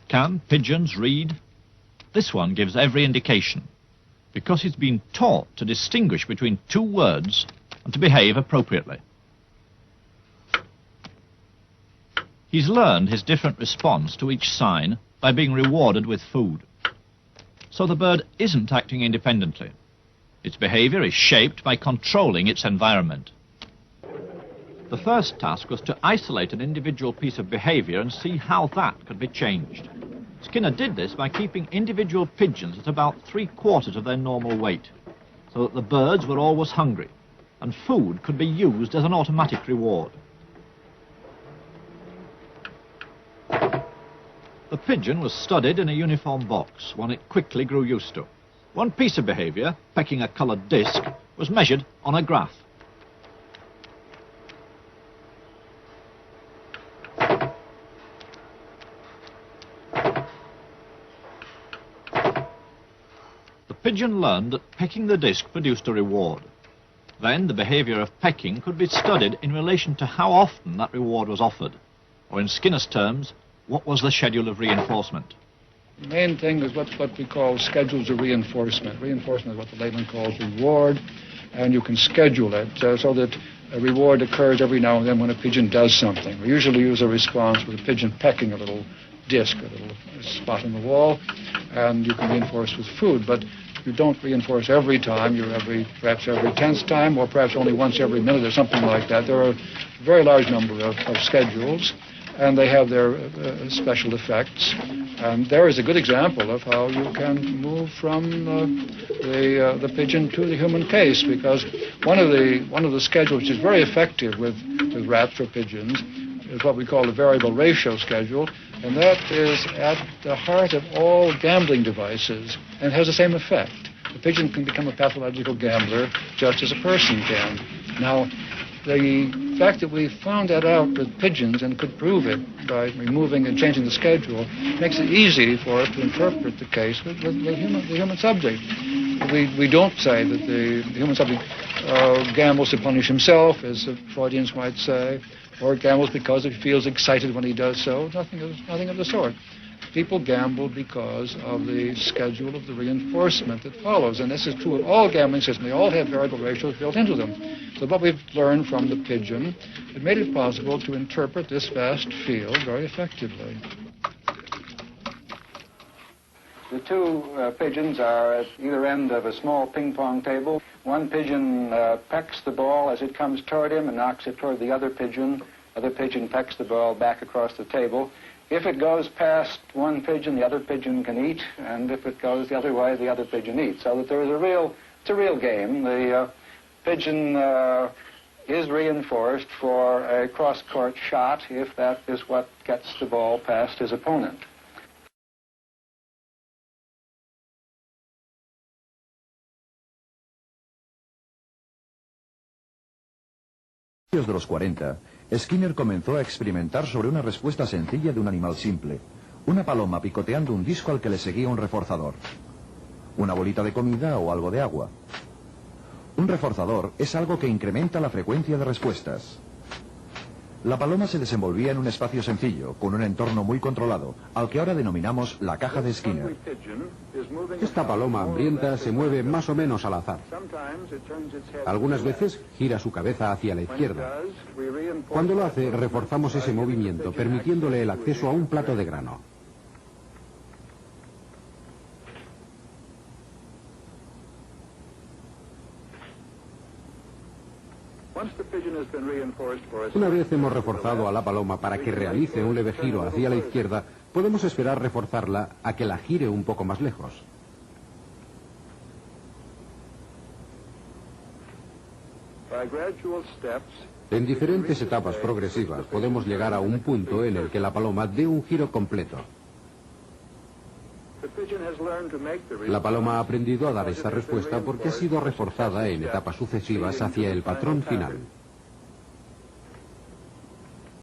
Can pigeons read? This one gives every indication, because he's been taught to distinguish between two words and to behave appropriately. He's learned his different response to each sign by being rewarded with food. So the bird isn't acting independently. Its behavior is shaped by controlling its environment. The first task was to isolate an individual piece of behavior and see how that could be changed. Skinner did this by keeping individual pigeons at about 3/4 of their normal weight, so that the birds were always hungry, and food could be used as an automatic reward. The pigeon was studied in a uniform box, one it quickly grew used to. One piece of behavior, pecking a coloured disc, was measured on a graph. The pigeon learned that pecking the disc produced a reward. Then the behavior of pecking could be studied in relation to how often that reward was offered, or in Skinner's terms, what was the schedule of reinforcement. The main thing is what we call schedules of reinforcement. Reinforcement is what the layman calls reward, and you can schedule it so that a reward occurs every now and then when a pigeon does something. We usually use a response with a pigeon pecking a little disc, a little spot in the wall, and you can reinforce with food, but you don't reinforce every time. You're perhaps every 10th time, or perhaps only once every minute or something like that. There are a very large number of schedules, and they have their special effects. And there is a good example of how you can move from the pigeon to the human case, because one of the schedules which is very effective with rats or pigeons is what we call the variable ratio schedule, and that is at the heart of all gambling devices and has the same effect. The pigeon can become a pathological gambler just as a person can. Now, the fact that we found that out with pigeons and could prove it by removing and changing the schedule makes it easy for us to interpret the case with the human subject. We don't say that the human subject gambles to punish himself, as the Freudians might say, or gambles because he feels excited when he does so. Nothing of the sort. People gamble because of the schedule of the reinforcement that follows, and this is true of all gambling systems. They all have variable ratios built into them. So what we've learned from the pigeon, it made it possible to interpret this vast field very effectively. The two pigeons are at either end of a small ping-pong table. One pigeon pecks the ball as it comes toward him and knocks it toward the other pigeon. Other pigeon pecks the ball back across the table. If it goes past one pigeon, the other pigeon can eat, and if it goes the other way, the other pigeon eats. So that there is it's a real game. The pigeon is reinforced for a cross-court shot if that is what gets the ball past his opponent. A principios de los 40, Skinner comenzó a experimentar sobre una respuesta sencilla de un animal simple, una paloma picoteando un disco al que le seguía un reforzador, una bolita de comida o algo de agua. Un reforzador es algo que incrementa la frecuencia de respuestas. La paloma se desenvolvía en un espacio sencillo, con un entorno muy controlado, al que ahora denominamos la caja de Skinner. Esta paloma hambrienta se mueve más o menos al azar. Algunas veces gira su cabeza hacia la izquierda. Cuando lo hace, reforzamos ese movimiento, permitiéndole el acceso a un plato de grano. Una vez hemos reforzado a la paloma para que realice un leve giro hacia la izquierda, podemos esperar reforzarla a que la gire un poco más lejos. En diferentes etapas progresivas podemos llegar a un punto en el que la paloma dé un giro completo. La paloma ha aprendido a dar esta respuesta porque ha sido reforzada en etapas sucesivas hacia el patrón final.